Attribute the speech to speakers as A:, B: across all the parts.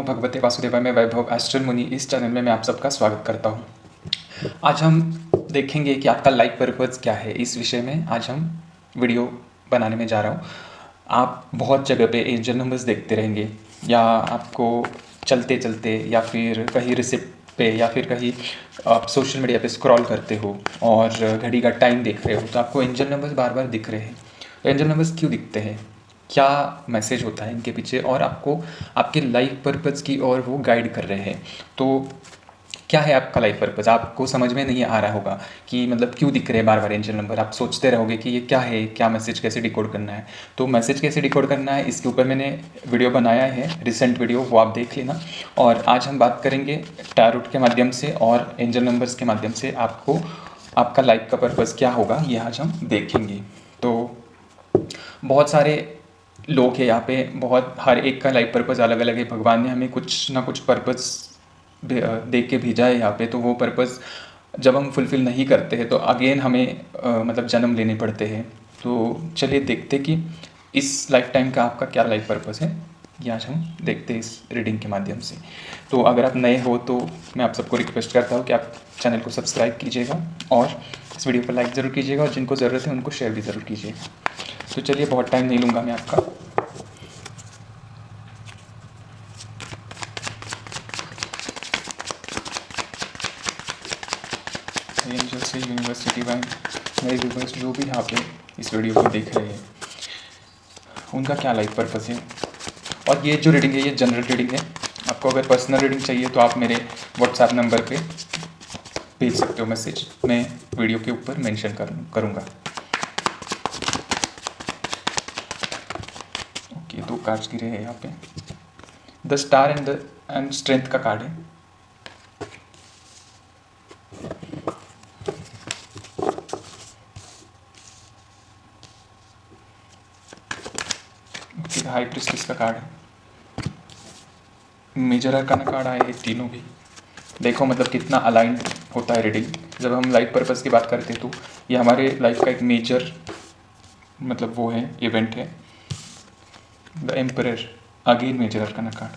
A: नमो भगवते वासुदेवाय। मैं वैभव एस्ट्रल मुनि, इस चैनल में मैं आप सबका स्वागत करता हूँ। आज हम देखेंगे कि आपका लाइफ पर्पज़ क्या है। इस विषय में आज हम वीडियो बनाने में जा रहा हूँ। आप बहुत जगह पे एंजल नंबर्स देखते रहेंगे, या आपको चलते चलते या फिर कहीं रिसिप्ट पे या फिर कहीं आप सोशल मीडिया पे स्क्रॉल करते हो और घड़ी का टाइम देख रहे हो तो आपको एंजल नंबर्स बार बार दिख रहे हैं। तो एंजल नंबर्स क्यों दिखते हैं, क्या मैसेज होता है इनके पीछे, और आपको आपके लाइफ पर्पज़ की ओर वो गाइड कर रहे हैं। तो क्या है आपका लाइफ पर्पज़, आपको समझ में नहीं आ रहा होगा कि मतलब क्यों दिख रहे हैं बार बार एंजल नंबर। आप सोचते रहोगे कि ये क्या है, क्या मैसेज कैसे डिकोड करना है। तो मैसेज कैसे डिकोड करना है इसके ऊपर मैंने वीडियो बनाया है, रिसेंट वीडियो, वो आप देख लेना। और आज हम बात करेंगे टैरोट के माध्यम से और एंजल नंबर्स के माध्यम से आपको आपका लाइफ का पर्पज़ क्या होगा, ये आज हम देखेंगे। तो बहुत सारे लोग हैं यहाँ पे, बहुत हर एक का लाइफ पर्पज़ अलग अलग है। भगवान ने हमें कुछ ना कुछ पर्पज़ दे के भेजा है यहाँ पे। तो वो पर्पज़ जब हम फुलफ़िल नहीं करते हैं तो अगेन हमें मतलब जन्म लेने पड़ते हैं। तो चलिए देखते कि इस लाइफ टाइम का आपका क्या लाइफ पर्पज़ है, ये आज हम देखते हैं इस रीडिंग के माध्यम से। तो अगर आप नए हो तो मैं आप सबको रिक्वेस्ट करता हूँ कि आप चैनल को सब्सक्राइब कीजिएगा और इस वीडियो पर लाइक ज़रूर कीजिएगा, और जिनको ज़रूरत है उनको शेयर भी ज़रूर कीजिएगा। तो चलिए, बहुत टाइम नहीं लूँगा मैं आपका। एंजल से यूनिवर्सिटी बैंक मेरे व्यूवर्स जो भी यहाँ पे इस वीडियो को देख रहे हैं, उनका क्या लाइफ पर्पज़ है। और ये जो रीडिंग है ये जनरल रीडिंग है। आपको अगर पर्सनल रीडिंग चाहिए तो आप मेरे व्हाट्सएप नंबर पे भेज सकते हो मैसेज, मैं वीडियो के ऊपर मेंशन करूँगा। ओके, 2 कार्ड्स गिरे हैं यहाँ पे। द स्टार एंड स्ट्रेंथ का कार्ड है। ओके, हाई प्रीस्टेस का कार्ड है। मेजर आर्काना कार्ड आए हैं तीनों भी। देखो मतलब कितना अलाइंड होता है रीडिंग। जब हम लाइफ पर्पज़ की बात करते हैं तो ये हमारे लाइफ का एक मेजर मतलब वो है, इवेंट है। The emperor, again major arcana card.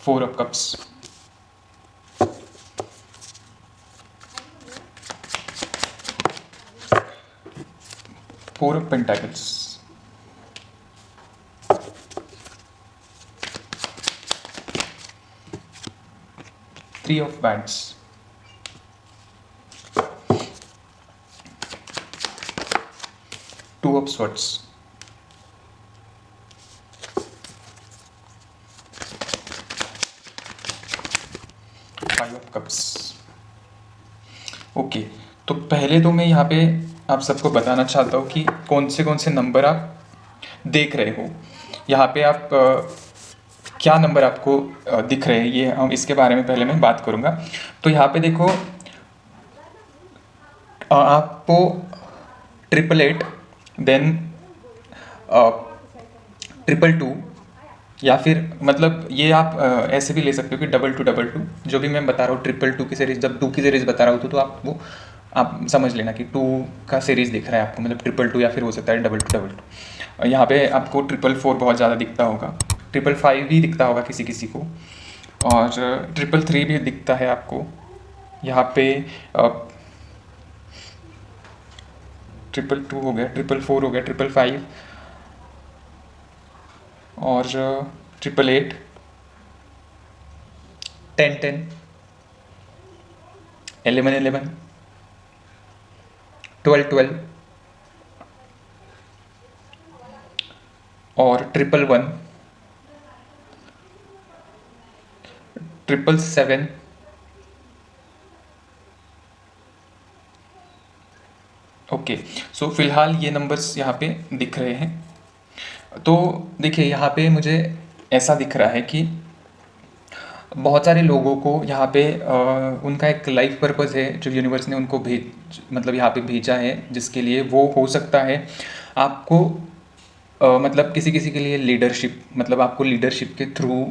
A: Four of cups, four of pentacles, three of wands, two of swords, five of cups. Okay, तो पहले तो मैं यहाँ पे आप सबको बताना चाहता हूँ कि कौन से नंबर आप देख रहे हो। यहाँ पे आप क्या नंबर आपको दिख रहे हैं, ये हम इसके बारे में पहले मैं बात करूँगा। तो यहाँ पे देखो, आपको 888, देन 222, या फिर मतलब ये आप ऐसे भी ले सकते हो कि 2222। जो भी मैं बता रहा हूँ 222 की सीरीज़, जब 2 की सीरीज़ बता रहा हूँ तो आप वो आप समझ लेना कि 2 का सीरीज़ दिख रहा है आपको, मतलब 222, या फिर हो सकता है 2222। यहाँ पे आपको 444 बहुत ज़्यादा दिखता होगा, 555 भी दिखता होगा किसी किसी को, और 333 भी दिखता है आपको। यहाँ पे 222 हो गया, 444 हो गया, 555 और 888, 1010, 1111, 1212 और 111, 777, ओके। सो फिलहाल ये नंबर्स यहाँ पे दिख रहे हैं। तो देखिए, यहाँ पे मुझे ऐसा दिख रहा है कि बहुत सारे लोगों को यहाँ पे उनका एक लाइफ पर्पज़ है जो यूनिवर्स ने उनको मतलब यहाँ पे भेजा है, जिसके लिए वो हो सकता है आपको मतलब किसी किसी के लिए लीडरशिप, मतलब आपको लीडरशिप के थ्रू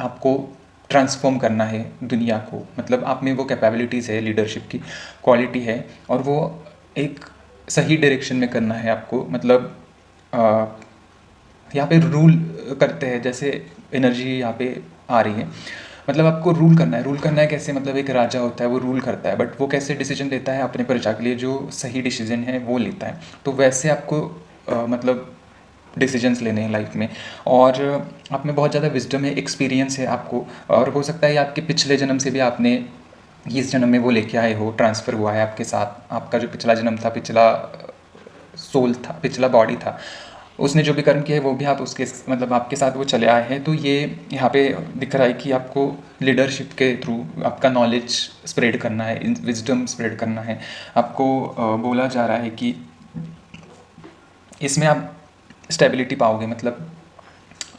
A: आपको ट्रांसफॉर्म करना है दुनिया को, मतलब आप में वो कैपेबिलिटीज़ है, लीडरशिप की क्वालिटी है, और वो एक सही डायरेक्शन में करना है आपको। मतलब यहाँ पे रूल करते हैं, जैसे एनर्जी यहाँ पे आ रही है, मतलब आपको रूल करना है। रूल करना है कैसे? मतलब एक राजा होता है, वो रूल करता है, बट वो कैसे डिसीजन लेता है? अपने प्रजा के लिए जो सही डिसीजन है वो लेता है। तो वैसे आपको मतलब डिसीजंस लेने हैं लाइफ में, और आप में बहुत ज़्यादा विजडम है, एक्सपीरियंस है आपको, और हो सकता है आपके पिछले जन्म से भी आपने इस जन्म में वो लेके आए हो, ट्रांसफ़र हुआ है आपके साथ। आपका जो पिछला जन्म था, पिछला सोल था, पिछला बॉडी था, उसने जो भी कर्म किया है वो भी आप उसके मतलब आपके साथ वो चले आए हैं। तो ये यहाँ पे दिख रहा है कि आपको लीडरशिप के थ्रू आपका नॉलेज स्प्रेड करना है, विजडम स्प्रेड करना है। आपको बोला जा रहा है कि इसमें आप स्टेबिलिटी पाओगे। मतलब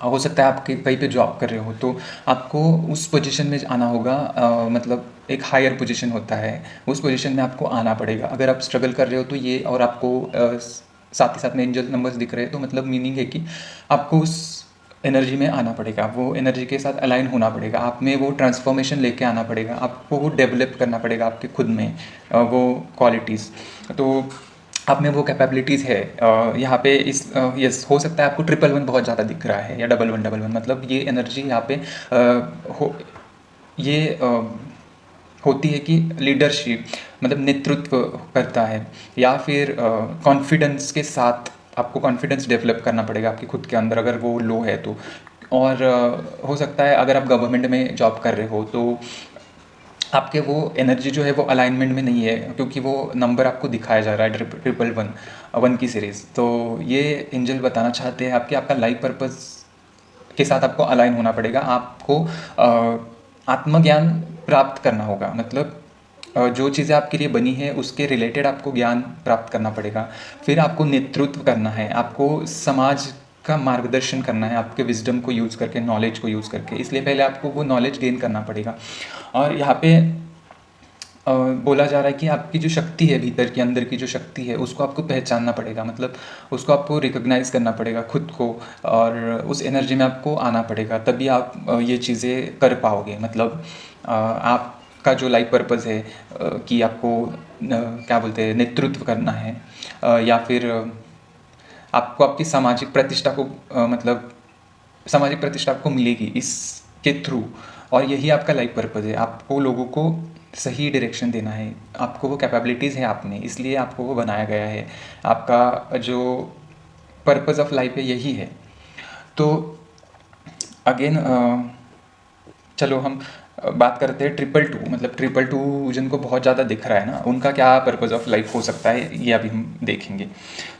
A: हो सकता है आप कहीं पे जॉब कर रहे हो, तो आपको उस पोजीशन में आना होगा। मतलब एक हायर पोजीशन होता है, उस पोजीशन में आपको आना पड़ेगा। अगर आप स्ट्रगल कर रहे हो तो ये, और आपको साथ ही साथ में एंजल नंबर्स दिख रहे हैं, तो मतलब मीनिंग है कि आपको उस एनर्जी में आना पड़ेगा, वो एनर्जी के साथ अलाइन होना पड़ेगा, आप में वो ट्रांसफॉर्मेशन लेके आना पड़ेगा, आपको वो डेवलप करना पड़ेगा आपके खुद में वो क्वालिटीज़। तो आप में वो कैपेबिलिटीज़ है। यहाँ पे इस यस, हो सकता है आपको 111 बहुत ज़्यादा दिख रहा है, या 1111, मतलब ये एनर्जी यहाँ पे हो ये होती है कि लीडरशिप, मतलब नेतृत्व करता है, या फिर कॉन्फिडेंस के साथ आपको कॉन्फिडेंस डेवलप करना पड़ेगा आपके खुद के अंदर, अगर वो लो है तो। और हो सकता है अगर आप गवर्नमेंट में जॉब कर रहे हो, तो आपके वो एनर्जी जो है वो अलाइनमेंट में नहीं है, क्योंकि वो नंबर आपको दिखाया जा रहा है 111 की सीरीज़। तो ये एंजल बताना चाहते हैं आपके आपका लाइफ पर्पस के साथ आपको अलाइन होना पड़ेगा। आपको आत्मज्ञान प्राप्त करना होगा, मतलब जो चीज़ें आपके लिए बनी है उसके रिलेटेड आपको ज्ञान प्राप्त करना पड़ेगा। फिर आपको नेतृत्व करना है, आपको समाज का मार्गदर्शन करना है, आपके विजडम को यूज़ करके, नॉलेज को यूज़ करके। इसलिए पहले आपको वो नॉलेज गेन करना पड़ेगा। और यहाँ पे बोला जा रहा है कि आपकी जो शक्ति है, भीतर के अंदर की जो शक्ति है, उसको आपको पहचानना पड़ेगा, मतलब उसको आपको रिकॉग्नाइज़ करना पड़ेगा खुद को, और उस एनर्जी में आपको आना पड़ेगा, तभी आप ये चीज़ें कर पाओगे। मतलब आपका जो लाइफ पर्पस है कि आपको क्या बोलते हैं, नेतृत्व करना है, या फिर आपको आपकी सामाजिक प्रतिष्ठा को मतलब सामाजिक प्रतिष्ठा आपको मिलेगी इसके थ्रू, और यही आपका लाइफ पर्पस है। आपको लोगों को सही डायरेक्शन देना है, आपको वो कैपेबिलिटीज़ है आप में, इसलिए आपको वो बनाया गया है। आपका जो पर्पस ऑफ लाइफ है यही है। तो अगेन चलो हम बात करते हैं 222, मतलब 222 जिनको बहुत ज़्यादा दिख रहा है ना, उनका क्या पर्पस ऑफ लाइफ हो सकता है, ये अभी हम देखेंगे।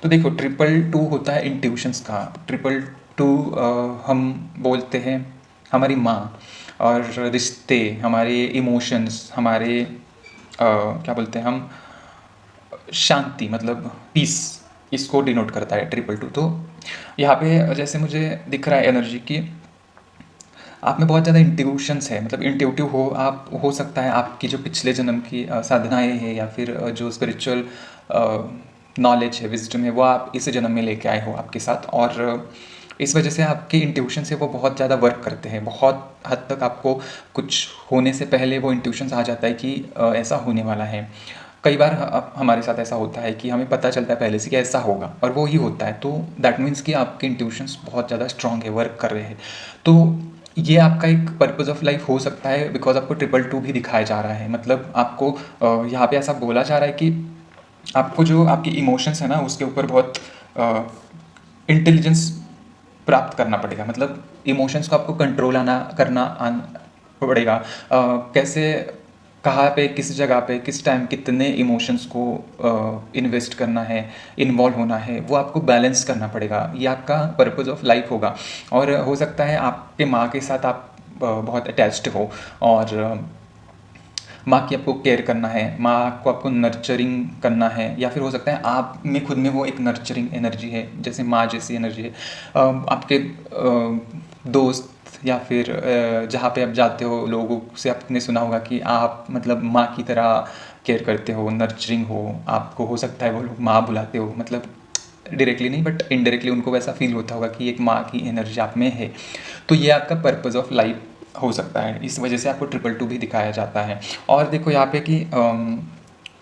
A: तो देखो 222 होता है इंट्यूशंस का। 222 हम बोलते हैं हमारी माँ, और रिश्ते, हमारे इमोशंस, हमारे क्या बोलते हैं हम, शांति, मतलब पीस, इसको डिनोट करता है 222। तो यहाँ पे जैसे मुझे दिख रहा है एनर्जी की, आप में बहुत ज़्यादा इंट्यूशंस है, मतलब इंट्यूटिव हो आप। हो सकता है आपकी जो पिछले जन्म की साधनाएं हैं, या फिर जो स्पिरिचुअल नॉलेज है, विजडम है, वो आप इस जन्म में लेके आए हो आपके साथ, और इस वजह से आपके इंट्यूशन से वो बहुत ज़्यादा वर्क करते हैं। बहुत हद तक आपको कुछ होने से पहले वो इंट्यूशंस आ जाता है कि ऐसा होने वाला है। कई बार हमारे साथ ऐसा होता है कि हमें पता चलता है पहले से कि ऐसा होगा, और वो ही होता है। तो दैट मीन्स कि आपके इंट्यूशंस बहुत ज़्यादा स्ट्रांग है, वर्क कर रहे हैं। तो ये आपका एक पर्पस ऑफ लाइफ हो सकता है, बिकॉज आपको 222 भी दिखाया जा रहा है। मतलब आपको यहाँ पे ऐसा बोला जा रहा है कि आपको जो आपकी इमोशंस है ना, उसके ऊपर बहुत इंटेलिजेंस प्राप्त करना पड़ेगा। मतलब इमोशंस को आपको कंट्रोल आना पड़ेगा। कैसे, कहाँ पे, किस जगह पे, किस टाइम कितने इमोशंस को इन्वेस्ट करना है, इन्वॉल्व होना है, वो आपको बैलेंस करना पड़ेगा। ये आपका पर्पस ऑफ लाइफ होगा। और हो सकता है आपके माँ के साथ आप बहुत अटैच्ड हो, और माँ की आपको केयर करना है, माँ को आपको नर्चरिंग करना है, या फिर हो सकता है आप में खुद में वो एक नर्चरिंग एनर्जी है, जैसे माँ जैसी एनर्जी है। आपके दोस्त, या फिर जहाँ पे आप जाते हो, लोगों से आपने सुना होगा कि आप मतलब माँ की तरह केयर करते हो, नर्चरिंग हो, आपको हो सकता है वो लोग माँ बुलाते हो, मतलब डायरेक्टली नहीं बट इनडायरेक्टली उनको वैसा फील होता होगा कि एक माँ की एनर्जी आप में है। तो ये आपका पर्पस ऑफ लाइफ हो सकता है। इस वजह से आपको 222 भी दिखाया जाता है। और देखो यहाँ पे कि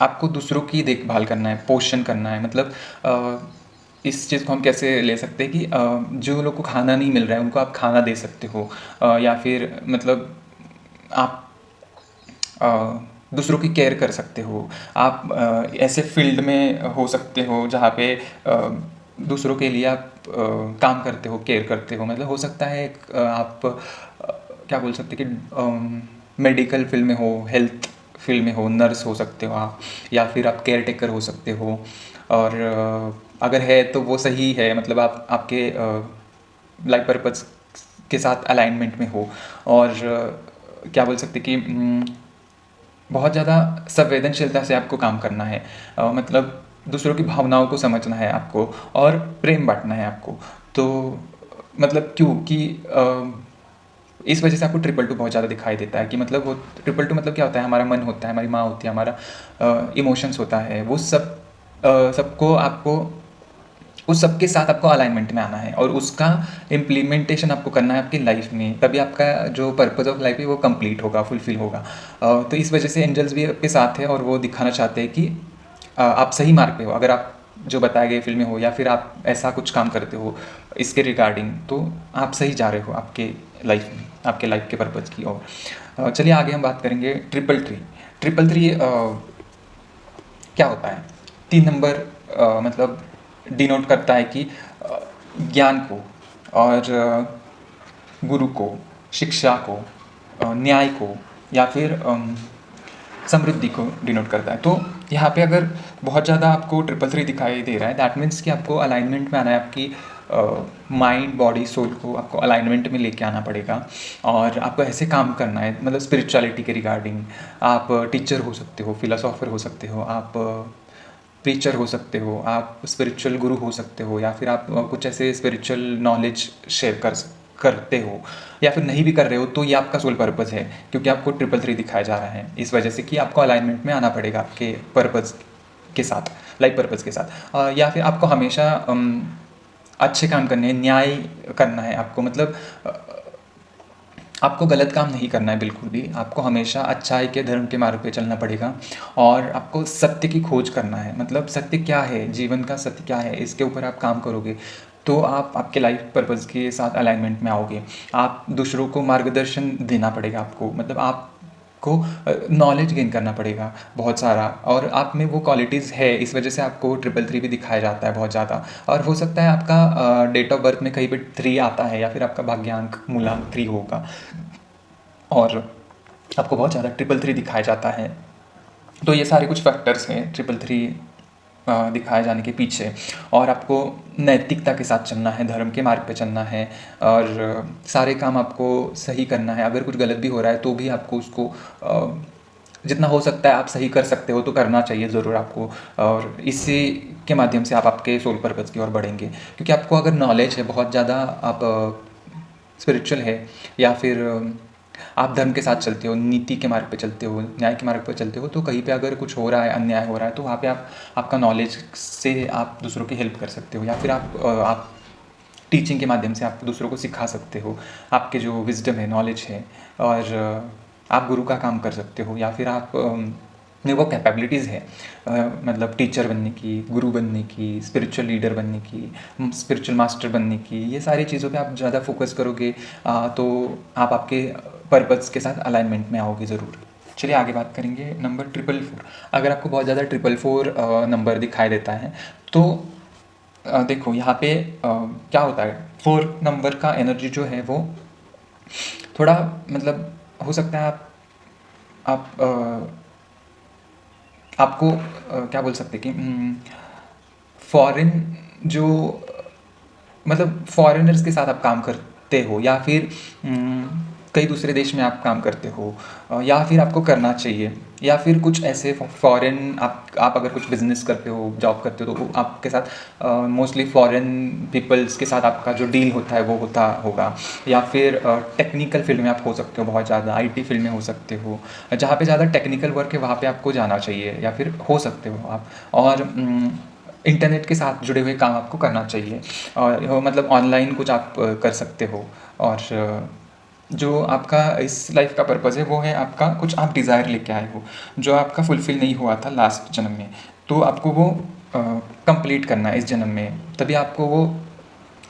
A: आपको दूसरों की देखभाल करना है, पोषण करना है, मतलब इस चीज़ को हम कैसे ले सकते हैं कि जो लोग को खाना नहीं मिल रहा है उनको आप खाना दे सकते हो, या फिर मतलब आप अ, दूसरों की केयर कर सकते हो। आप ऐसे फील्ड में हो सकते हो जहाँ पे दूसरों के लिए आप काम करते हो, केयर करते हो। मतलब हो सकता है आप क्या बोल सकते हैं कि मेडिकल फील्ड में हो, हेल्थ फील्ड में हो, नर्स हो सकते हो आप, या फिर आप केयर टेकर हो सकते हो। और अगर है तो वो सही है, मतलब आप आपके लाइफ पर्पस के साथ अलाइनमेंट में हो। और क्या बोल सकते कि बहुत ज़्यादा संवेदनशीलता से आपको काम करना है, मतलब दूसरों की भावनाओं को समझना है आपको, और प्रेम बांटना है आपको। तो मतलब क्यों कि इस वजह से आपको 222 बहुत ज़्यादा दिखाई देता है कि मतलब वो 222 मतलब क्या होता है, हमारा मन होता है, हमारी माँ होती है, हमारा इमोशंस होता है, वो सब सबको आपको उस सबके साथ आपको अलाइनमेंट में आना है और उसका इम्प्लीमेंटेशन आपको करना है आपकी लाइफ में, तभी आपका जो पर्पज़ ऑफ लाइफ है वो कंप्लीट होगा, फुलफिल होगा। तो इस वजह से एंजल्स भी आपके साथ है और वो दिखाना चाहते हैं कि आप सही मार्ग पे हो। अगर आप जो बताए गए फील्ड में हो या फिर आप ऐसा कुछ काम करते हो इसके रिगार्डिंग, तो आप सही जा रहे हो आपके लाइफ में, आपके लाइफ के पर्पज़ की ओर। चलिए आगे हम बात करेंगे 333। 333 क्या होता है? 3 नंबर मतलब डिनोट करता है कि ज्ञान को, और गुरु को, शिक्षा को, न्याय को, या फिर समृद्धि को डिनोट करता है। तो यहाँ पे अगर बहुत ज़्यादा आपको 333 दिखाई दे रहा है, दैट मीन्स कि आपको अलाइनमेंट में आना है, आपकी माइंड बॉडी सोल को आपको अलाइनमेंट में लेके आना पड़ेगा। और आपको ऐसे काम करना है, मतलब स्पिरिचुअलिटी के रिगार्डिंग। आप टीचर हो सकते हो, फिलोसोफर हो सकते हो, आप प्रीचर हो सकते हो, आप स्पिरिचुअल गुरु हो सकते हो, या फिर आप कुछ ऐसे स्पिरिचुअल नॉलेज शेयर करते हो, या फिर नहीं भी कर रहे हो तो ये आपका सोल पर्पज़ है, क्योंकि आपको 333 दिखाया जा रहा है। इस वजह से कि आपको अलाइनमेंट में आना पड़ेगा आपके पर्पज़ के साथ, लाइफ पर्पज़ के साथ। या फिर आपको हमेशा अच्छे काम करने हैं, न्याय करना है आपको, मतलब आपको गलत काम नहीं करना है बिल्कुल भी। आपको हमेशा अच्छाई के, धर्म के मार्ग पे चलना पड़ेगा, और आपको सत्य की खोज करना है। मतलब सत्य क्या है, जीवन का सत्य क्या है, इसके ऊपर आप काम करोगे तो आप आपके लाइफ पर्पज़ के साथ अलाइनमेंट में आओगे। आप दूसरों को मार्गदर्शन देना पड़ेगा आपको, मतलब आपको नॉलेज गेन करना पड़ेगा बहुत सारा, और आप में वो क्वालिटीज़ है, इस वजह से आपको 333 भी दिखाया जाता है बहुत ज़्यादा। और हो सकता है आपका डेट ऑफ बर्थ में कहीं पे 3 आता है, या फिर आपका भाग्यांक मूलांक 3 होगा, और आपको बहुत ज़्यादा 333 दिखाया जाता है। तो ये सारे कुछ फैक्टर्स हैं 333 दिखाए जाने के पीछे। और आपको नैतिकता के साथ चलना है, धर्म के मार्ग पे चलना है, और सारे काम आपको सही करना है। अगर कुछ गलत भी हो रहा है तो भी आपको उसको जितना हो सकता है आप सही कर सकते हो तो करना चाहिए ज़रूर आपको। और इसी के माध्यम से आप आपके सोल पर्पज़ की ओर बढ़ेंगे, क्योंकि आपको अगर नॉलेज है बहुत ज़्यादा, आप स्पिरिचुअल है, या फिर आप धर्म के साथ चलते हो, नीति के मार्ग पे चलते हो, न्याय के मार्ग पे चलते हो, तो कहीं पे अगर कुछ हो रहा है, अन्याय हो रहा है, तो वहाँ पे आप आपका नॉलेज से आप दूसरों की हेल्प कर सकते हो, या फिर आप टीचिंग के माध्यम से आप दूसरों को सिखा सकते हो। आपके जो विजडम है, नॉलेज है, और आप गुरु का काम कर सकते हो, या फिर आप में वो कैपेबिलिटीज़ है, मतलब टीचर बनने की, गुरु बनने की, स्पिरिचुअल लीडर बनने की, स्पिरिचुअल मास्टर बनने की। ये सारी चीज़ों पे आप ज़्यादा फोकस करोगे तो आप आपके पर्पज़ के साथ अलाइनमेंट में आओगे ज़रूर। चलिए आगे बात करेंगे नंबर 444। अगर आपको बहुत ज़्यादा 444 नंबर दिखाई देता है तो देखो यहाँ पे क्या होता है, 4 नंबर का एनर्जी जो है वो थोड़ा, मतलब हो सकता है आप आपको क्या बोल सकते हैं कि फॉरेन जो, मतलब फॉरेनर्स के साथ आप काम करते हो, या फिर कई दूसरे देश में आप काम करते हो, या फिर आपको करना चाहिए, या फिर कुछ ऐसे फॉरेन आप अगर कुछ बिजनेस करते हो, जॉब करते हो, तो आपके साथ मोस्टली फॉरेन पीपल्स के साथ आपका जो डील होता है वो होता होगा। या फिर टेक्निकल फील्ड में आप हो सकते हो, बहुत ज़्यादा आईटी फील्ड में हो सकते हो, जहाँ पे ज़्यादा टेक्निकल वर्क है वहाँ पे आपको जाना चाहिए, या फिर हो सकते हो आप। और इंटरनेट के साथ जुड़े हुए काम आपको करना चाहिए, और मतलब ऑनलाइन कुछ आप कर सकते हो। और जो आपका इस लाइफ का पर्पज़ है वो है आपका कुछ आप डिज़ायर लेके आए हो जो आपका फुलफ़िल नहीं हुआ था लास्ट जन्म में, तो आपको वो कंप्लीट करना है इस जन्म में, तभी आपको वो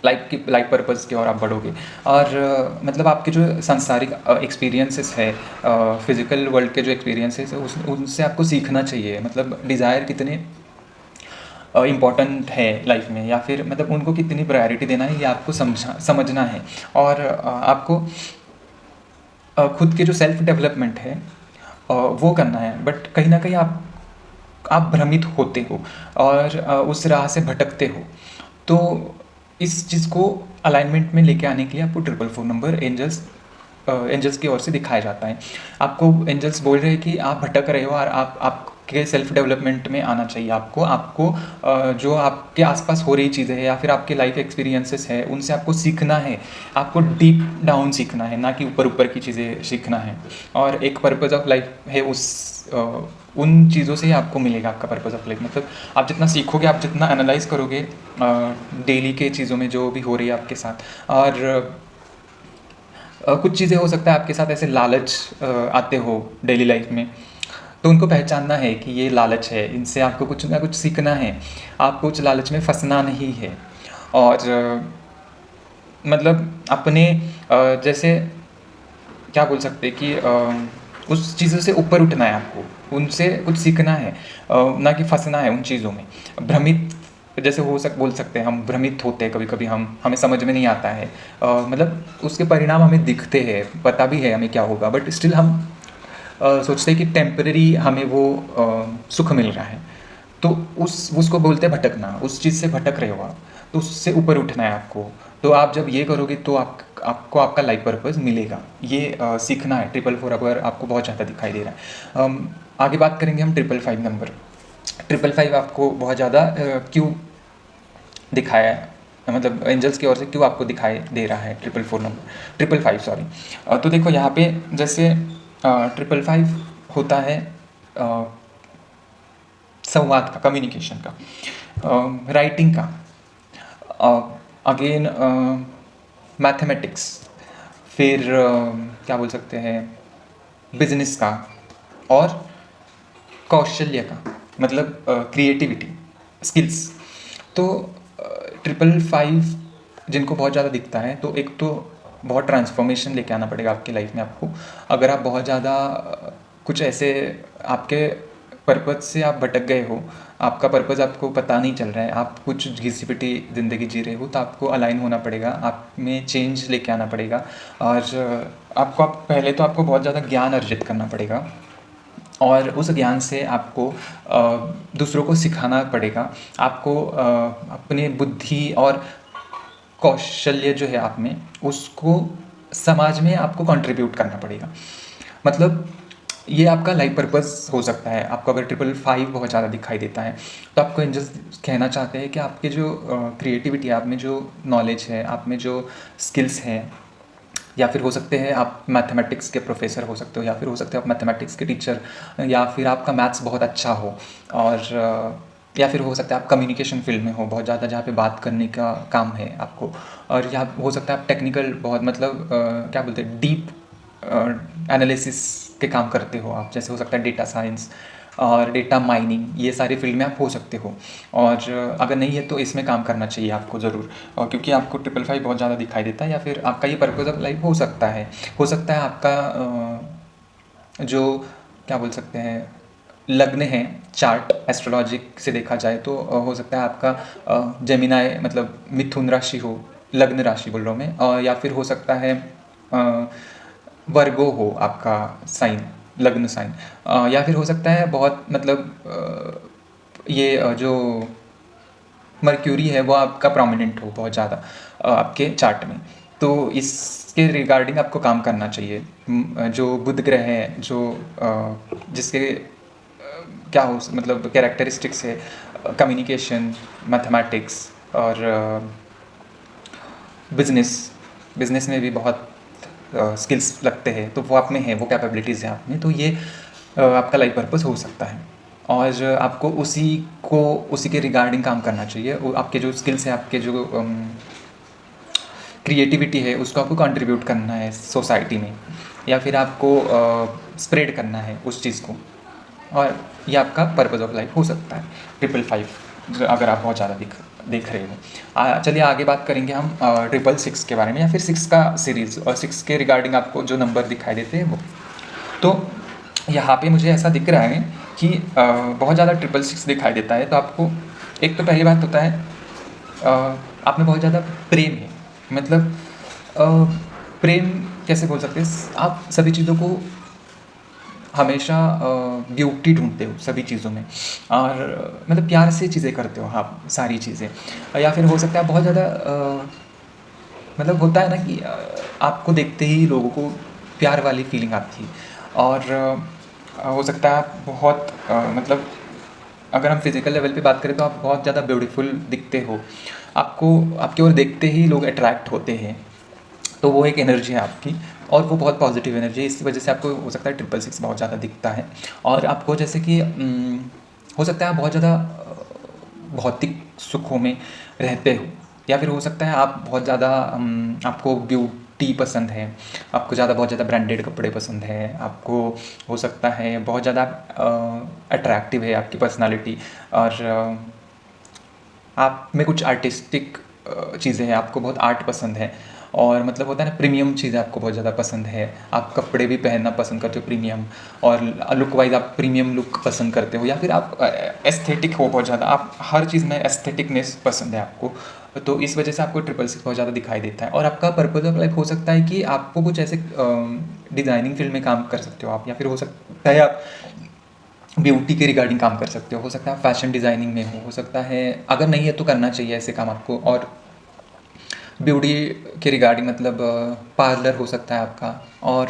A: लाइफ पर्पज़ की ओर आप बढ़ोगे। और मतलब आपके जो सांसारिक एक्सपीरियंसेस है, फिज़िकल वर्ल्ड के जो एक्सपीरियंसेस है उनसे आपको सीखना चाहिए, मतलब डिज़ायर कितने इम्पॉर्टेंट है लाइफ में, या फिर मतलब उनको कितनी प्रायोरिटी देना है ये आपको समझना है। और आपको खुद के जो सेल्फ डेवलपमेंट है वो करना है, बट कहीं ना कहीं आप भ्रमित होते हो और उस राह से भटकते हो। तो इस चीज़ को अलाइनमेंट में लेके आने के लिए आपको 444 नंबर एंजल्स की ओर से दिखाया जाता है। आपको एंजल्स बोल रहे हैं कि आप भटक रहे हो और आपके सेल्फ डेवलपमेंट में आना चाहिए। आपको जो आपके आसपास हो रही चीज़ें हैं या फिर आपके लाइफ एक्सपीरियंसेस है उनसे आपको सीखना है। आपको डीप डाउन सीखना है, ना कि ऊपर ऊपर की चीज़ें सीखना है। और एक पर्पज़ ऑफ लाइफ है उन चीज़ों से ही आपको मिलेगा आपका पर्पज़ ऑफ लाइफ। मतलब आप जितना सीखोगे, आप जितना एनालाइज करोगे डेली के चीज़ों में जो भी हो रही है आपके साथ। और कुछ चीज़ें हो सकता है आपके साथ ऐसे लालच आते हो डेली लाइफ में, तो उनको पहचानना है कि ये लालच है, इनसे आपको कुछ ना कुछ सीखना है, आपको उस लालच में फंसना नहीं है। और मतलब अपने जैसे क्या बोल सकते हैं कि उस चीज़ों से ऊपर उठना है आपको, उनसे कुछ सीखना है, ना कि फंसना है उन चीज़ों में। भ्रमित जैसे बोल सकते हैं, हम भ्रमित होते हैं कभी कभी, हमें समझ में नहीं आता है, मतलब उसके परिणाम हमें दिखते हैं, पता भी है हमें क्या होगा, बट स्टिल हम सोचते हैं कि टेम्पररी हमें वो सुख मिल रहा है। तो उसको बोलते हैं भटकना, उस चीज़ से भटक रहे हो आप, तो उससे ऊपर उठना है आपको। तो आप जब ये करोगे तो आपको आपका लाइफ पर्पस मिलेगा। ये सीखना है। 444 अगर आपको बहुत ज़्यादा दिखाई दे रहा है। आगे बात करेंगे हम 555 नंबर। 555 आपको बहुत ज़्यादा क्यों दिखाया है, मतलब एंजल्स की ओर से क्यों आपको दिखाई दे रहा है 444 नंबर, 555 सॉरी। तो देखो यहाँ पे जैसे 555 होता है संवाद का, कम्युनिकेशन का, राइटिंग का, अगेन मैथमेटिक्स, फिर क्या बोल सकते हैं, बिजनेस का, और कौशल्य का, मतलब क्रिएटिविटी, स्किल्स। तो 555 जिनको बहुत ज़्यादा दिखता है, तो एक तो बहुत ट्रांसफॉर्मेशन लेके आना पड़ेगा आपकी लाइफ में आपको। अगर आप बहुत ज़्यादा कुछ ऐसे आपके पर्पज़ से आप भटक गए हो, आपका पर्पज़ आपको पता नहीं चल रहा है, आप कुछ घिसी पिटी ज़िंदगी जी रहे हो, तो आपको अलाइन होना पड़ेगा, आप में चेंज लेके आना पड़ेगा। और पहले तो आपको बहुत ज़्यादा ज्ञान अर्जित करना पड़ेगा, और उस ज्ञान से आपको दूसरों को सिखाना पड़ेगा। आपको अपनी बुद्धि और कौशल्य जो है आप में, उसको समाज में आपको कंट्रीब्यूट करना पड़ेगा। मतलब ये आपका लाइफ पर्पस हो सकता है। आपको अगर 555 बहुत ज़्यादा दिखाई देता है, तो आपको एंजल्स कहना चाहते हैं कि आपके जो क्रिएटिविटी है, आप में जो नॉलेज है, आप में जो स्किल्स हैं, या फिर हो सकते हैं आप मैथमेटिक्स के प्रोफेसर हो सकते हो, या फिर हो सकते हो आप मैथमेटिक्स के टीचर, या फिर आपका मैथ्स बहुत अच्छा हो, और या फिर हो सकता है आप कम्युनिकेशन फील्ड में हो बहुत ज़्यादा, जहाँ पे बात करने का काम है आपको। और या हो सकता है आप टेक्निकल बहुत, मतलब क्या बोलते हैं, डीप एनालिसिस के काम करते हो आप, जैसे हो सकता है डेटा साइंस और डेटा माइनिंग, ये सारी फील्ड में आप हो सकते हो। और अगर नहीं है तो इसमें काम करना चाहिए आपको ज़रूर, और क्योंकि आपको 555 बहुत ज़्यादा दिखाई देता है, या फिर आपका ये पर्पज़ ऑफ लाइफ हो सकता है। आपका जो क्या बोल सकते हैं, लग्न है, चार्ट एस्ट्रोलॉजी से देखा जाए तो हो सकता है आपका जेमिनाई, मतलब मिथुन राशि हो, लग्न राशि बोल रहा हूँ मैं, या फिर हो सकता है वर्गो हो आपका साइन, लग्न साइन, या फिर हो सकता है बहुत, मतलब ये जो मर्क्यूरी है वो आपका प्रोमिनेंट हो बहुत ज़्यादा आपके चार्ट में। तो इसके रिगार्डिंग आपको काम करना चाहिए। जो बुध ग्रह है, जो जिसके क्या हो, मतलब कैरेक्टरिस्टिक्स है, कम्युनिकेशन, मैथमेटिक्स, और बिजनेस में भी बहुत स्किल्स लगते हैं, तो वो आप में है, वो कैपेबिलिटीज़ हैं आप में, तो ये आपका लाइफ पर्पस हो सकता है। और आपको उसी के रिगार्डिंग काम करना चाहिए। वो आपके जो स्किल्स हैं, आपके जो क्रिएटिविटी है उसको आपको कंट्रीब्यूट करना है सोसाइटी में, या फिर आपको स्प्रेड करना है उस चीज़ को, और ये आपका पर्पज़ ऑफ लाइफ हो सकता है 555 अगर आप बहुत ज़्यादा देख रहे हो। चलिए आगे बात करेंगे हम 666 के बारे में, या फिर 6 का सीरीज़, और 6 के रिगार्डिंग आपको जो नंबर दिखाई देते हैं वो। तो यहाँ पे मुझे ऐसा दिख रहा है कि बहुत ज़्यादा 666 दिखाई देता है, तो आपको एक तो पहली बात होता है आप में बहुत ज़्यादा प्रेम है, मतलब प्रेम कैसे बोल सकते हैं, आप सभी चीज़ों को हमेशा ब्यूटी ढूंढते हो सभी चीज़ों में, और मतलब प्यार से चीज़ें करते हो आप सारी चीज़ें, या फिर हो सकता है बहुत ज़्यादा मतलब होता है ना कि आपको देखते ही लोगों को प्यार वाली फीलिंग आती है, और हो सकता है आप बहुत मतलब अगर हम फिज़िकल लेवल पे बात करें तो आप बहुत ज़्यादा ब्यूटीफुल दिखते हो, आपको आपकी ओर देखते ही लोग अट्रैक्ट होते हैं, तो वो एक एनर्जी है आपकी, और वो बहुत पॉजिटिव एनर्जी है, इस वजह से आपको हो सकता है 666 बहुत ज़्यादा दिखता है। और आपको जैसे कि हो सकता है आप बहुत ज़्यादा भौतिक सुखों में रहते हो, या फिर हो सकता है आप बहुत ज़्यादा आपको ब्यूटी पसंद है, आपको बहुत ज़्यादा ब्रांडेड कपड़े पसंद है, आपको हो सकता है बहुत ज़्यादा अट्रैक्टिव है आपकी पर्सनालिटी, और आप में कुछ आर्टिस्टिक चीज़ें हैं, आपको बहुत आर्ट पसंद है, और मतलब होता है ना प्रीमियम चीज़ें आपको बहुत ज़्यादा पसंद है, आप कपड़े भी पहनना पसंद करते हो प्रीमियम, और लुक वाइज आप प्रीमियम लुक पसंद करते हो, या फिर आप एस्थेटिक हो बहुत ज़्यादा, आप हर चीज़ में एस्थेटिकनेस पसंद है आपको, तो इस वजह से आपको 666 बहुत ज़्यादा दिखाई देता है। और आपका पर्पज़ ऑफ लाइफ हो सकता है कि आपको कुछ ऐसे डिज़ाइनिंग फील्ड में काम कर सकते हो आप, या फिर हो सकता है आप ब्यूटी के रिगार्डिंग काम कर सकते हो सकता है फैशन डिज़ाइनिंग में हो सकता है, अगर नहीं है तो करना चाहिए ऐसे काम आपको। और ब्यूटी के रिगार्डिंग मतलब पार्लर हो सकता है आपका, और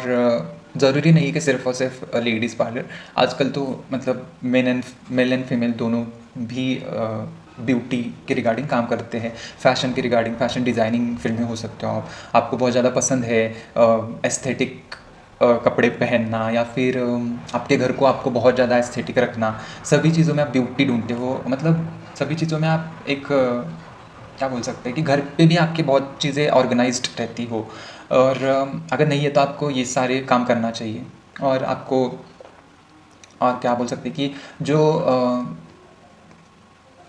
A: ज़रूरी नहीं कि सिर्फ और सिर्फ लेडीज़ पार्लर, आजकल तो मतलब मेल एंड फीमेल दोनों भी ब्यूटी के रिगार्डिंग काम करते हैं, फैशन के रिगार्डिंग फैशन डिज़ाइनिंग फील्ड में हो सकते हो आप, आपको बहुत ज़्यादा पसंद है एस्थेटिक कपड़े पहनना, या फिर आपके घर को आपको बहुत ज़्यादा एस्थेटिक रखना, सभी चीज़ों में आप ब्यूटी ढूंढते हो, मतलब सभी चीज़ों में आप एक क्या बोल सकते हैं कि घर पे भी आपके बहुत चीज़ें ऑर्गेनाइज्ड रहती हो, और अगर नहीं है तो आपको ये सारे काम करना चाहिए। और आपको और क्या बोल सकते हैं कि जो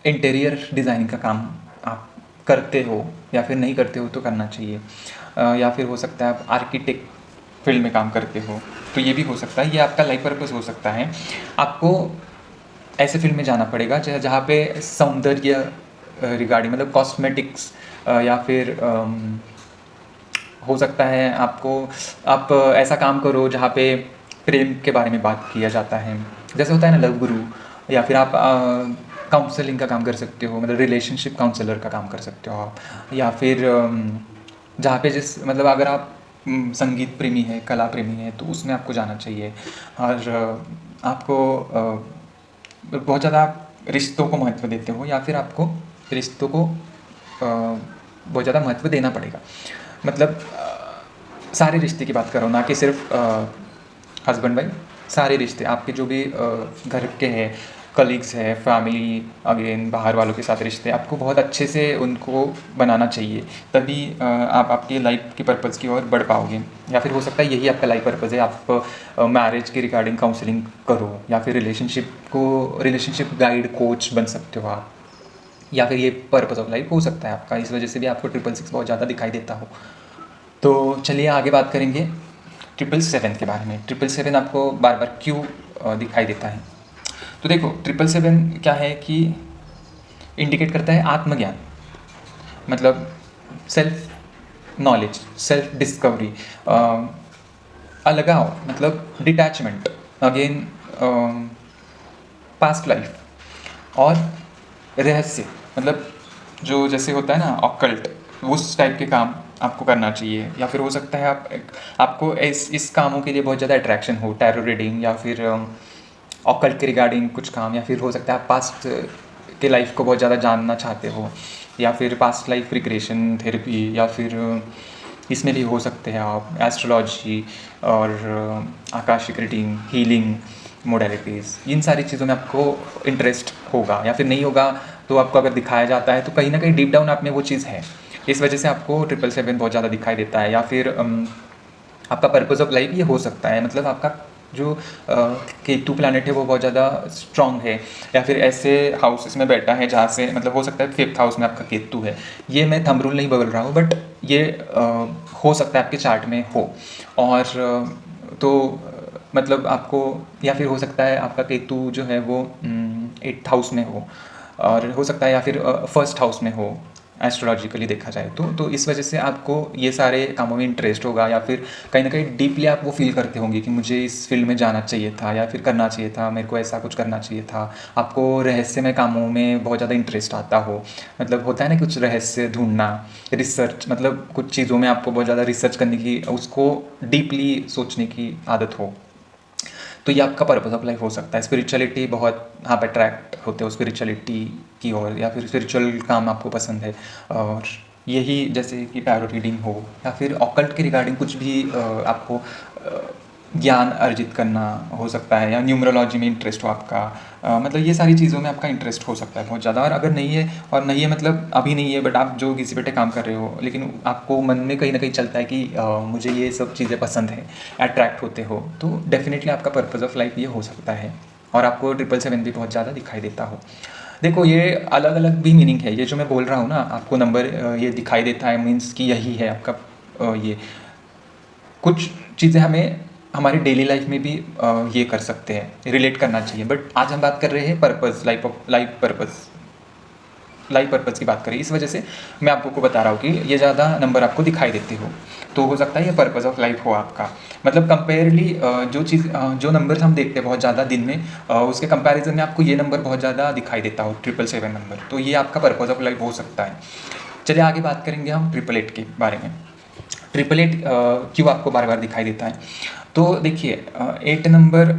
A: इंटीरियर डिज़ाइनिंग का काम आप करते हो या फिर नहीं करते हो तो करना चाहिए, या फिर हो सकता है आप आर्किटेक्ट फील्ड में काम करते हो तो ये भी हो सकता है, ये आपका लाइफ पर्पस हो सकता है। आपको ऐसे फील्ड में जाना पड़ेगा जहाँ पे सौंदर्य रिगार्डिंग मतलब कॉस्मेटिक्स, या फिर हो सकता है आप ऐसा काम करो जहाँ पे प्रेम के बारे में बात किया जाता है, जैसे होता है ना लव गुरु, या फिर आप काउंसलिंग का काम कर सकते हो, मतलब रिलेशनशिप काउंसलर का काम कर सकते हो आप, या फिर जहाँ पे मतलब अगर आप संगीत प्रेमी है, कला प्रेमी है, तो उसमें आपको जाना चाहिए। और आपको बहुत ज़्यादा रिश्तों को महत्व देते हो, या फिर आपको रिश्तों को बहुत ज़्यादा महत्व देना पड़ेगा, मतलब सारे रिश्ते की बात करो, ना कि सिर्फ हस्बैंड वाइफ, सारे रिश्ते आपके जो भी घर के हैं, कलीग्स है, फैमिली, अगेन बाहर वालों के साथ रिश्ते, आपको बहुत अच्छे से उनको बनाना चाहिए, तभी आप आपकी लाइफ के पर्पज़ की ओर बढ़ पाओगे। या फिर हो सकता है यही आपका लाइफ पर्पज़ है, आप मैरिज के रिगार्डिंग काउंसलिंग करो, या फिर रिलेशनशिप गाइड कोच बन सकते हो आप, या फिर ये पर्पज़ ऑफ लाइफ हो सकता है आपका, इस वजह से भी आपको 666 बहुत ज़्यादा दिखाई देता हो। तो चलिए आगे बात करेंगे 777 के बारे में। 777 आपको बार बार क्यों दिखाई देता है? तो देखो 777 क्या है कि इंडिकेट करता है आत्मज्ञान, मतलब सेल्फ नॉलेज, सेल्फ डिस्कवरी, अलगाव मतलब डिटैचमेंट, अगेन पास्ट लाइफ, और रहस्य मतलब जो जैसे होता है ना ऑकल्ट, उस टाइप के काम आपको करना चाहिए। या फिर हो सकता है आपको इस कामों के लिए बहुत ज़्यादा अट्रैक्शन हो, टैरो रीडिंग या फिर ऑकल्ट के रिगार्डिंग कुछ काम, या फिर हो सकता है आप पास्ट के लाइफ को बहुत ज़्यादा जानना चाहते हो, या फिर पास्ट लाइफ रिग्रेशन थेरेपी, या फिर इसमें भी हो सकते हैं आप एस्ट्रोलॉजी और आकाशिक रीडिंग, हीलिंग मोडेलिटीज़, इन सारी चीज़ों में आपको इंटरेस्ट होगा, या फिर नहीं होगा तो आपको अगर दिखाया जाता है तो कहीं ना कहीं डीप डाउन आप में वो चीज़ है। इस वजह से आपको 777 बहुत ज़्यादा दिखाई देता है। या फिर आपका पर्पस ऑफ लाइफ ये हो सकता है, मतलब आपका जो केतु प्लैनेट है वो बहुत ज़्यादा स्ट्रांग है, या फिर ऐसे हाउसेस में बैठा है जहाँ से मतलब हो सकता है 5th हाउस में आपका केतु है। ये मैं थंब रूल नहीं बोल रहा हूँ, बट ये हो सकता है आपके चार्ट में हो। और तो मतलब आपको, या फिर हो सकता है आपका केतु जो है वो 8th हाउस में हो, और हो सकता है या फिर 1st हाउस में हो एस्ट्रोलॉजिकली देखा जाए तो इस वजह से आपको ये सारे कामों में इंटरेस्ट होगा, या फिर कहीं ना कहीं डीपली आप वो फील करते होंगे कि मुझे इस फील्ड में जाना चाहिए था, या फिर करना चाहिए था, मेरे को ऐसा कुछ करना चाहिए था। आपको रहस्यमय कामों में बहुत ज़्यादा इंटरेस्ट आता हो, मतलब होता है ना कुछ रहस्य ढूंढना, रिसर्च, मतलब कुछ चीज़ों में आपको बहुत ज़्यादा रिसर्च करने की, उसको डीपली सोचने की आदत हो, तो ये आपका पर्पस ऑफ लाइफ हो सकता है। स्पिरिचुअलिटी बहुत आप अट्रैक्ट होते हो स्पिरिचुअलिटी की ओर, या फिर स्पिरिचुअल काम आपको पसंद है, और यही जैसे कि टैरो रीडिंग हो, या फिर ऑकल्ट के रिगार्डिंग कुछ भी आपको ज्ञान अर्जित करना हो सकता है, या न्यूमरोलॉजी में इंटरेस्ट हो आपका, मतलब ये सारी चीज़ों में आपका इंटरेस्ट हो सकता है बहुत ज़्यादा। और अगर नहीं है, और नहीं है मतलब अभी नहीं है, बट आप जो किसी पे काम कर रहे हो, लेकिन आपको मन में कहीं ना कहीं चलता है कि मुझे ये सब चीज़ें पसंद है, अट्रैक्ट होते हो, तो डेफिनेटली आपका पर्पस ऑफ लाइफ ये हो सकता है। और आपको 777 भी बहुत ज़्यादा दिखाई देता हो। देखो ये अलग अलग भी मीनिंग है, ये जो मैं बोल रहा हूँ ना, आपको नंबर ये दिखाई देता है मीन्स कि यही है आपका ये कुछ चीज़ें हमें हमारी डेली लाइफ में भी ये कर सकते हैं, रिलेट करना चाहिए। बट आज हम बात कर रहे हैं पर्पस, लाइफ पर्पस की बात करें, इस वजह से मैं आपको को बता रहा हूँ कि ये ज़्यादा नंबर आपको दिखाई देते हो, तो हो सकता है ये पर्पस ऑफ लाइफ हो आपका। मतलब कंपेयरली जो नंबर्स हम देखते हैं बहुत ज़्यादा दिन में, उसके कंपैरिजन में आपको ये नंबर बहुत ज़्यादा दिखाई देता हो, 777 नंबर, तो ये आपका पर्पस ऑफ लाइफ हो सकता है। चलिए आगे बात करेंगे हम 888 के बारे में। 888 क्यों आपको बार बार दिखाई देता है, तो देखिए 8 नंबर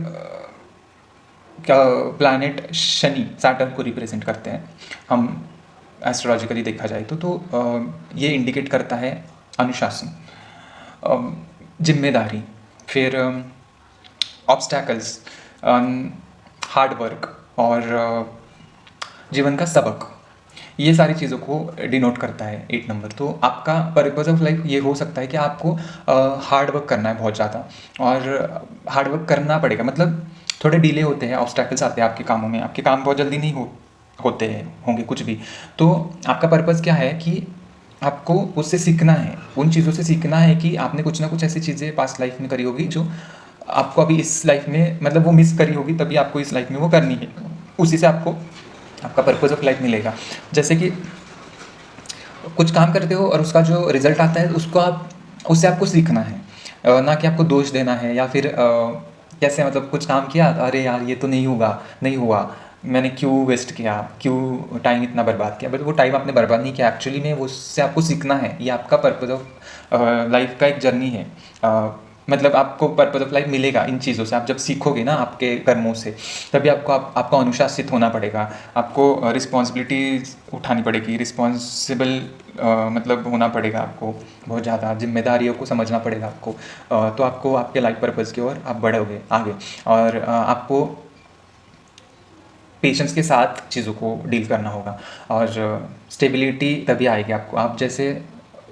A: का प्लैनेट शनि, सैटर्न को रिप्रेजेंट करते हैं हम एस्ट्रोलॉजिकली देखा जाए ये इंडिकेट करता है अनुशासन, जिम्मेदारी, फिर ऑब्स्टैकल्स, हार्ड वर्क, और जीवन का सबक, ये सारी चीज़ों को डिनोट करता है 8 नंबर। तो आपका पर्पस ऑफ लाइफ ये हो सकता है कि आपको हार्ड वर्क करना है बहुत ज़्यादा, और हार्ड वर्क करना पड़ेगा, मतलब थोड़े डिले होते हैं, ऑब्स्टैकल्स आते हैं आपके कामों में, आपके काम बहुत जल्दी नहीं होते हैं होंगे कुछ भी। तो आपका पर्पस क्या है कि आपको उससे सीखना है, उन चीज़ों से सीखना है कि आपने कुछ ना कुछ ऐसी चीज़ें पास्ट लाइफ में करी होगी जो आपको अभी इस लाइफ में, मतलब वो मिस करी होगी, तभी आपको इस लाइफ में वो करनी है, उसी से आपको आपका पर्पस ऑफ लाइफ मिलेगा। जैसे कि कुछ काम करते हो और उसका जो रिजल्ट आता है उससे आपको सीखना है, ना कि आपको दोष देना है, या फिर कैसे मतलब कुछ काम किया, अरे यार ये तो नहीं हुआ, मैंने क्यों वेस्ट किया, क्यों टाइम इतना बर्बाद किया, बट वो टाइम आपने बर्बाद नहीं किया, एक्चुअली में उससे आपको सीखना है। ये आपका पर्पस ऑफ लाइफ का एक जर्नी है, मतलब आपको पर्पस ऑफ लाइफ मिलेगा इन चीज़ों से। आप जब सीखोगे ना आपके कर्मों से, तभी आपको अनुशासित होना पड़ेगा, आपको रिस्पॉन्सिबिलिटीज उठानी पड़ेगी, रिस्पॉन्सिबल मतलब होना पड़ेगा, आपको बहुत ज़्यादा जिम्मेदारियों को समझना पड़ेगा आपको, तो आपको आपके लाइफ पर्पस की ओर आप बढ़ोगे आगे, और आपको पेशेंस के साथ चीज़ों को डील करना होगा, और स्टेबिलिटी तभी आएगी आपको। आप जैसे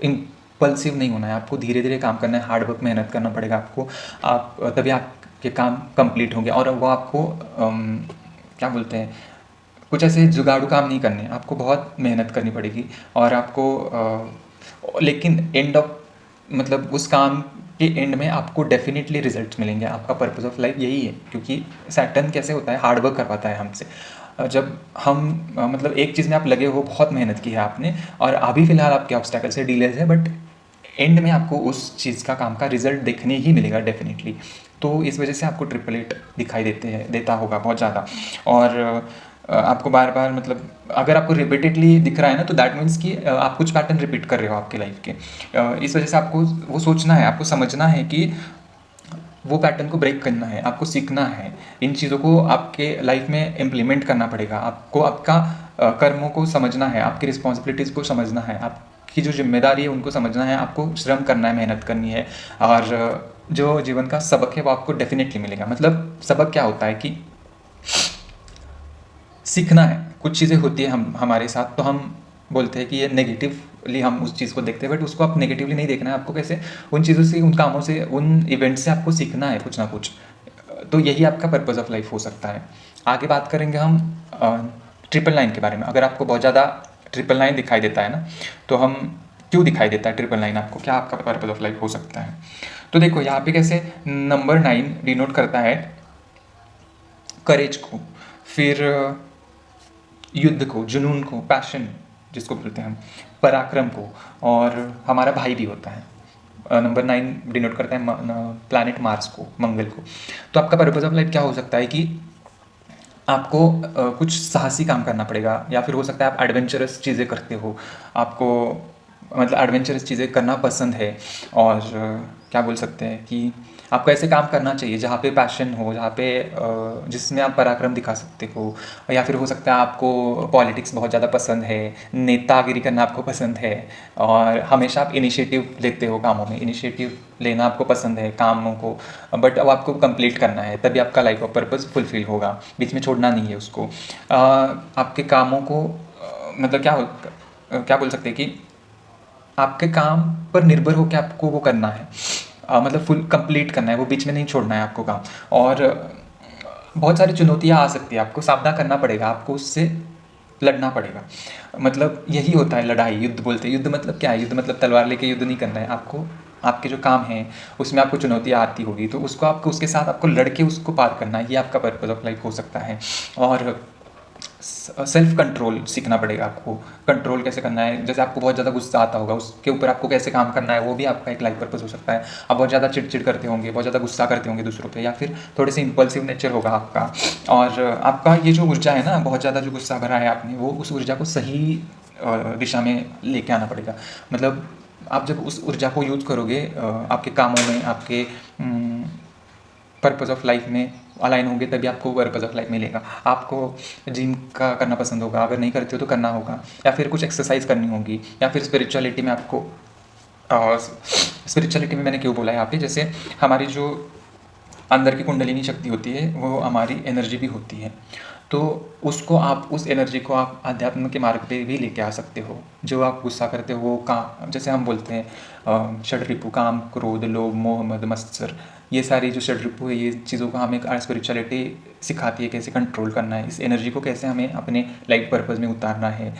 A: इम्पल्सिव नहीं होना है, आपको धीरे धीरे काम करना है, हार्ड वर्क मेहनत करना पड़ेगा आपको, आप तभी आपके काम कंप्लीट होंगे। और वो आपको क्या बोलते हैं, कुछ ऐसे जुगाड़ू काम नहीं करने, आपको बहुत मेहनत करनी पड़ेगी, और आपको लेकिन एंड ऑफ मतलब उस काम के एंड में आपको डेफिनेटली रिजल्ट्स मिलेंगे। आपका पर्पस ऑफ लाइफ यही है, क्योंकि सैटर्न कैसे होता है, हार्ड वर्क करवाता है हमसे। जब हम मतलब एक चीज़ में आप लगे हो, बहुत मेहनत की है आपने, और अभी फ़िलहाल आपके ऑब्स्टैकल से डिलेज है, बट एंड में आपको उस चीज़ का काम का रिजल्ट देखने ही मिलेगा डेफिनेटली। तो इस वजह से आपको 888 दिखाई देता होगा बहुत ज़्यादा। और आपको बार बार मतलब अगर आपको रिपीटेडली दिख रहा है ना, तो दैट मीन्स कि आप कुछ पैटर्न रिपीट कर रहे हो आपके लाइफ के। इस वजह से आपको वो सोचना है, आपको समझना है कि वो पैटर्न को ब्रेक करना है, आपको सीखना है, इन चीज़ों को आपके लाइफ में इम्प्लीमेंट करना पड़ेगा, आपको आपका कर्मों को समझना है, आपकी रिस्पॉन्सिबिलिटीज़ को समझना है, आपकी जो जिम्मेदारी है उनको समझना है, आपको श्रम करना है, मेहनत करनी है, और जो जीवन का सबक है वो आपको डेफिनेटली मिलेगा। मतलब सबक क्या होता है कि सीखना है, कुछ चीज़ें होती है हमारे साथ, तो हम बोलते हैं कि ये नेगेटिव पॉजिटिवली हम उस चीज़ को देखते हैं, बट उसको आप नेगेटिवली नहीं देखना है। आपको कैसे उन चीज़ों से, उन कामों से, उन इवेंट से आपको सीखना है कुछ ना कुछ। तो यही आपका पर्पज़ ऑफ लाइफ हो सकता है। आगे बात करेंगे हम ट्रिपल नाइन के बारे में। अगर आपको बहुत ज़्यादा ट्रिपल नाइन दिखाई देता है ना, तो हम क्यों दिखाई देता है ट्रिपल नाइन आपको, क्या आपका पर्पज़ ऑफ लाइफ हो सकता है? तो देखो यहाँ पे कैसे नंबर 9 डिनोट करता है करेज को, फिर युद्ध को, जुनून को, पैशन जिसको बोलते हैं हम, पराक्रम को, और हमारा भाई भी होता है। नंबर 9 डिनोट करता है प्लैनेट मार्स को, मंगल को। तो आपका पर्पज़ ऑफ लाइफ क्या हो सकता है कि आपको कुछ साहसी काम करना पड़ेगा, या फिर हो सकता है आप एडवेंचरस चीज़ें करते हो, आपको मतलब एडवेंचरस चीज़ें करना पसंद है। और क्या बोल सकते हैं कि आपको ऐसे काम करना चाहिए जहाँ पे पैशन हो, जहाँ पे जिसमें आप पराक्रम दिखा सकते हो। या फिर हो सकता है आपको पॉलिटिक्स बहुत ज़्यादा पसंद है, नेतागिरी करना आपको पसंद है, और हमेशा आप इनिशिएटिव लेते हो कामों में, इनिशिएटिव लेना आपको पसंद है कामों को, बट अब आपको कंप्लीट करना है, तभी आपका लाइफ का पर्पस फुलफिल होगा, बीच में छोड़ना नहीं है उसको। आपके कामों को मतलब क्या बोल सकते हैं कि आपके काम पर निर्भर होकर आपको वो करना है, मतलब फुल कंप्लीट करना है, वो बीच में नहीं छोड़ना है आपको काम। और बहुत सारी चुनौतियाँ आ सकती है, आपको सामना करना पड़ेगा, आपको उससे लड़ना पड़ेगा। मतलब यही होता है लड़ाई, युद्ध बोलते हैं। युद्ध मतलब क्या है? युद्ध मतलब तलवार लेके युद्ध नहीं करना है आपको। आपके जो काम हैं उसमें आपको चुनौतियाँ आती होगी, तो उसको आपको उसके साथ आपको लड़के उसको पार करना है, ये आपका पर्पज़ ऑफ लाइफ हो सकता है। और सेल्फ कंट्रोल सीखना पड़ेगा आपको। कंट्रोल कैसे करना है, जैसे आपको बहुत ज़्यादा गुस्सा आता होगा, उसके ऊपर आपको कैसे काम करना है, वो भी आपका एक लाइफ पर्पस हो सकता है। आप बहुत ज़्यादा चिड़चिड़ करते होंगे, बहुत ज़्यादा गुस्सा करते होंगे दूसरों पे, या फिर थोड़े से इम्पल्सिव नेचर होगा आपका। और आपका ये जो ऊर्जा है ना, बहुत ज़्यादा जो गुस्सा भरा है आपने, वो उस ऊर्जा को सही दिशा में लेके आना पड़ेगा। मतलब आप जब उस ऊर्जा को यूज़ करोगे आपके कामों में, आपके पर्पज़ ऑफ लाइफ में अलाइन होंगे, तभी आपको पर्पज़ ऑफ लाइफ मिलेगा। आपको जिम का करना पसंद होगा, अगर नहीं करते हो तो करना होगा, या फिर कुछ एक्सरसाइज करनी होगी, या फिर स्पिरिचुअलिटी में आपको स्पिरिचुअलिटी में मैंने क्यों बोला है यहाँ पे, जैसे हमारी जो अंदर की कुंडलिनी शक्ति होती है, वो हमारी एनर्जी भी होती है। तो उसको आप, उस एनर्जी को आप अध्यात्म के मार्ग पे भी लेके आ सकते हो। जो आप गुस्सा करते हो वो काम, जैसे हम बोलते हैं षड्रिपु, काम, क्रोध, लोभ, मोह, मद, मत्सर, ये सारी जो षड्रिपु है, ये चीज़ों को हमें स्पिरिचुअलिटी सिखाती है, कैसे कंट्रोल करना है, इस एनर्जी को कैसे हमें अपने लाइफ पर्पज़ में उतारना है।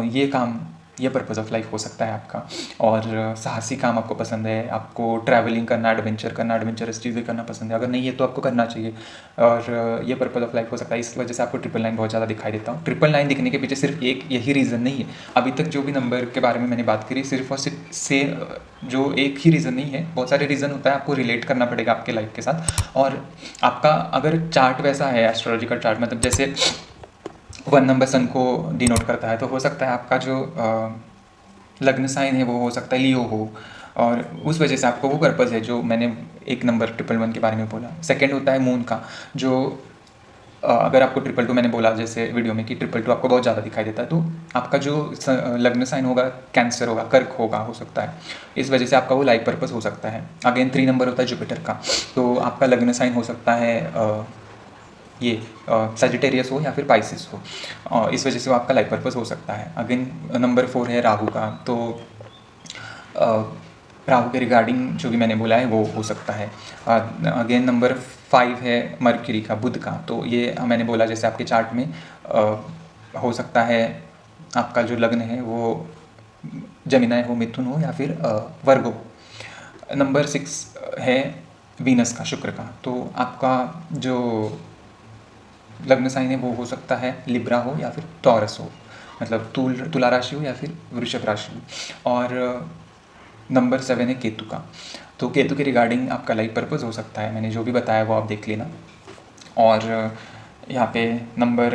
A: ये काम, ये पर्पज़ ऑफ लाइफ हो सकता है आपका। और साहसी काम आपको पसंद है, आपको ट्रैवलिंग करना, एडवेंचर करना, एडवेंचरस चीज़ें करना पसंद है, अगर नहीं है तो आपको करना चाहिए। और ये पर्पज़ ऑफ लाइफ हो सकता है। इस वजह से आपको ट्रिपल नाइन बहुत ज़्यादा दिखाई देता हूँ। ट्रिपल नाइन दिखने के पीछे सिर्फ एक यही रीज़न नहीं है। अभी तक जो भी नंबर के बारे में मैंने बात करी, सिर्फ और सिर्फ से जो एक ही रीज़न नहीं है, बहुत सारे रीज़न होता है। आपको रिलेट करना पड़ेगा आपके लाइफ के साथ। और आपका अगर चार्ट वैसा है, एस्ट्रोलॉजिकल चार्ट, मतलब जैसे 1 नंबर सन को डिनोट करता है, तो हो सकता है आपका जो लग्न साइन है वो हो सकता है लियो हो, और उस वजह से आपको वो पर्पज़ है जो मैंने 1 नंबर 111 के बारे में बोला। सेकंड होता है मून का, जो अगर आपको 222 मैंने बोला जैसे वीडियो में कि 222 आपको बहुत ज़्यादा दिखाई देता है, तो आपका जो लग्न साइन होगा कैंसर होगा, कर्क होगा, हो सकता है। इस वजह से आपका वो लाइफ पर्पज़ हो सकता है। अगेन 3 नंबर होता है जुपिटर का, तो आपका लग्न साइन हो सकता है ये सजिटेरियस हो या फिर पाइसिस हो, इस वजह से वो आपका लाइफ पर्पज़ हो सकता है। अगेन नंबर 4 है राहु का, तो राहु के रिगार्डिंग जो भी मैंने बोला है वो हो सकता है। अगेन नंबर 5 है मर्क्यूरी का, बुध का, तो ये मैंने बोला जैसे आपके चार्ट में हो सकता है आपका जो लग्न है वो जमिनाय हो, मिथुन हो, या फिर वर्ग हो। नंबर 6 है वीनस का, शुक्र का, तो आपका जो लग्न साइन है वो हो सकता है लिब्रा हो या फिर टॉरस हो, मतलब तुला राशि हो या फिर वृषभ राशि हो। और नंबर 7 है केतु का, तो केतु के रिगार्डिंग आपका लाइफ पर्पज़ हो सकता है। मैंने जो भी बताया वो आप देख लेना। और यहाँ पे number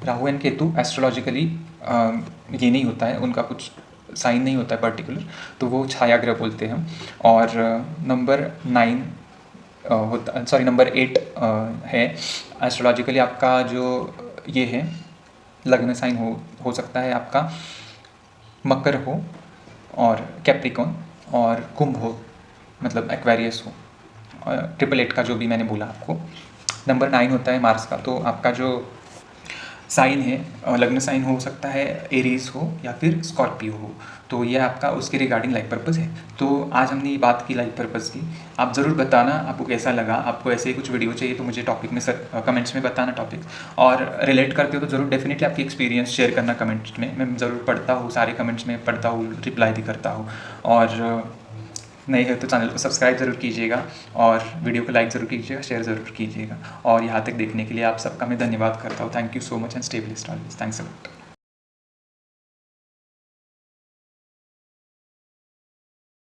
A: Rahu and Ketu astrologically ये नहीं होता है, उनका कुछ साइन नहीं होता है पर्टिकुलर, तो वो छाया ग्रह बोलते हैं हम। और नंबर 9 होता, सॉरी नंबर 8 है एस्ट्रोलॉजिकली आपका जो ये है लग्न साइन हो सकता है आपका मकर हो, और कैप्रिकॉन, और कुंभ हो, मतलब एक्वेरियस हो, और 888 का जो भी मैंने बोला आपको। नंबर 9 होता है मार्स का, तो आपका जो साइन है, लग्न साइन हो सकता है एरीज हो या फिर स्कॉर्पियो हो, तो ये आपका उसके रिगार्डिंग लाइफ पर्पस है। तो आज हमने ये बात की लाइफ पर्पस की। आप ज़रूर बताना आपको कैसा लगा। आपको ऐसे ही कुछ वीडियो चाहिए तो मुझे टॉपिक में कमेंट्स में बताना टॉपिक, और रिलेट करते हो तो ज़रूर डेफिनेटली आपकी एक्सपीरियंस शेयर करना कमेंट्स में। मैं ज़रूर पढ़ता हूँ, सारे कमेंट्स में पढ़ता हूँ, रिप्लाई भी करता हूँ। और नए है तो चैनल को सब्सक्राइब ज़रूर कीजिएगा, और वीडियो को लाइक ज़रूर कीजिएगा, शेयर ज़रूर कीजिएगा। और यहाँ तक देखने के लिए आप सबका मैं धन्यवाद करता हूँ। Thank you so much and stay blessed always. Thanks a lot.